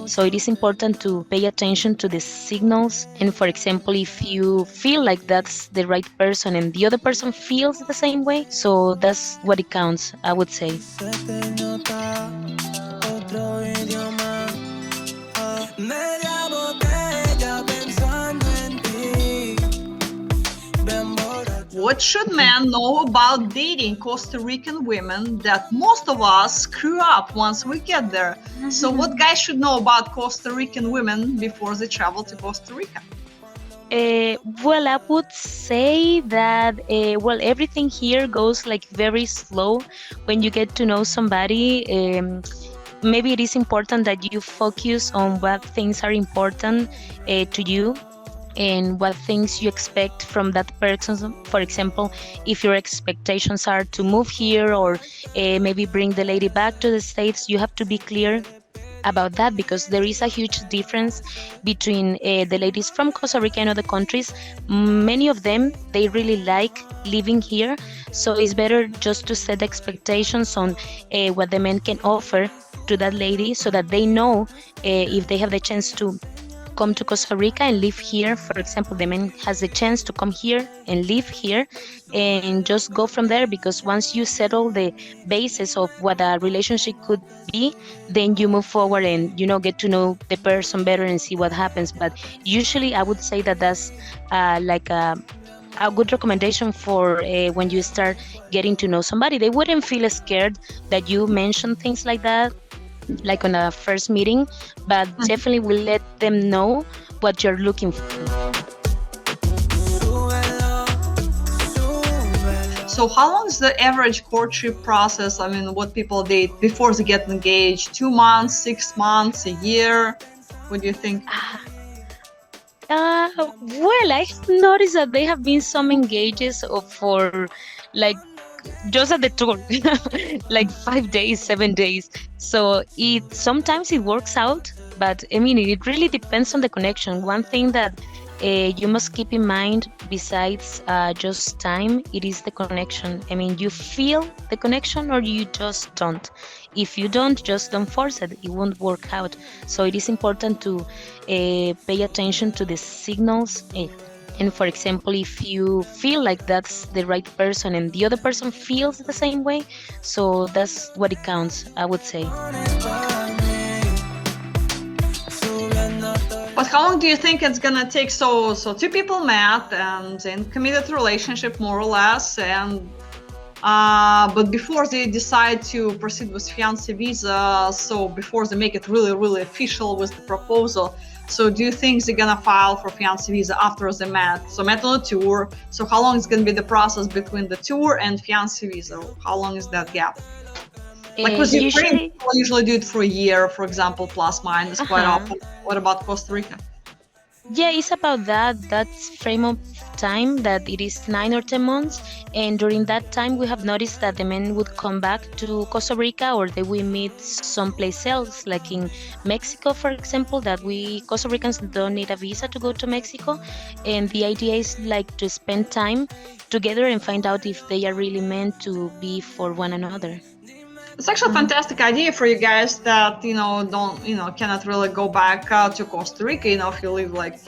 So it is important to pay attention to the signals. And for example, if you feel like that's the right person and the other person feels the same way, so that's what it counts, I would say. What should men know about dating Costa Rican women that most of us screw up once we get there? So what guys should know about Costa Rican women before they travel to Costa Rica? Well, I would say that everything here goes like very slow. When you get to know somebody, maybe it is important that you focus on what things are important to you and what things you expect from that person. For example, if your expectations are to move here or maybe bring the lady back to the States, you have to be clear about that, because there is a huge difference between the ladies from Costa Rica and other countries. Many of them, they really like living here, so it's better just to set expectations on what the men can offer to that lady, so that they know if they have the chance to come to Costa Rica and live here. For example, the man has the chance to come here and live here and just go from there, because once you settle the basis of what a relationship could be, then you move forward and get to know the person better and see what happens. But usually I would say that that's like a good recommendation for when you start getting to know somebody. They wouldn't feel scared that you mention things like that, like on a first meeting, but definitely will let them know what you're looking for. So how long is the average courtship process? I mean, what people date before they get engaged? 2 months, 6 months, a year? What do you think? Well, I noticed that there have been some engages for like just at the tour, like 5 days, 7 days. So sometimes it works out, but I mean, it really depends on the connection. One thing that you must keep in mind, besides just time, it is the connection. I mean, you feel the connection or you just don't. If you don't, just don't force it. It won't work out. So it is important to pay attention to the signals. And for example, if you feel like that's the right person and the other person feels the same way, so that's what it counts, I would say. But how long do you think it's gonna take? So two people met and in committed relationship, more or less, and but before they decide to proceed with fiancé visa, so before they make it really, really official with the proposal, so do you think they're gonna file for fiancé visa after they met? So met on a tour. So how long is gonna be the process between the tour and fiancé visa? How long is that gap? Like with Ukraine, people usually do it for a year, for example, plus minus, quite often. What about Costa Rica? Yeah, it's about that frame of time, that it is 9 or 10 months. And during that time, we have noticed that the men would come back to Costa Rica, or they will meet someplace else, like in Mexico, for example, that we Costa Ricans don't need a visa to go to Mexico. And the idea is like to spend time together and find out if they are really meant to be for one another. It's actually a fantastic idea for you guys that cannot really go back to Costa Rica. If you live like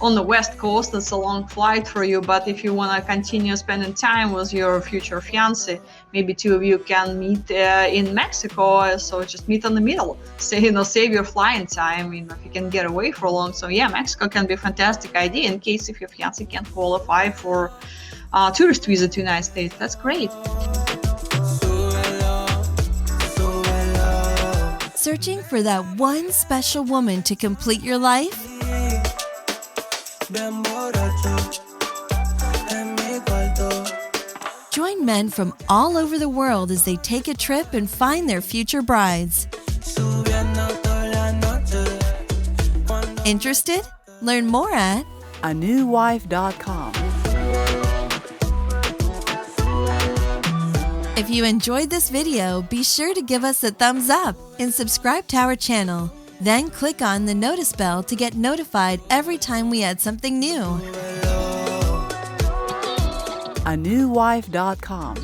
on the west coast, it's a long flight for you. But if you want to continue spending time with your future fiance, maybe two of you can meet in Mexico. So just meet in the middle. Save your flying time. If you can get away for long. So yeah, Mexico can be a fantastic idea in case if your fiance can't qualify for tourist visa to the United States. That's great. Searching for that one special woman to complete your life? Join men from all over the world as they take a trip and find their future brides. Interested? Learn more at anewwife.com. If you enjoyed this video, be sure to give us a thumbs up and subscribe to our channel. Then click on the notice bell to get notified every time we add something new. anewwife.com.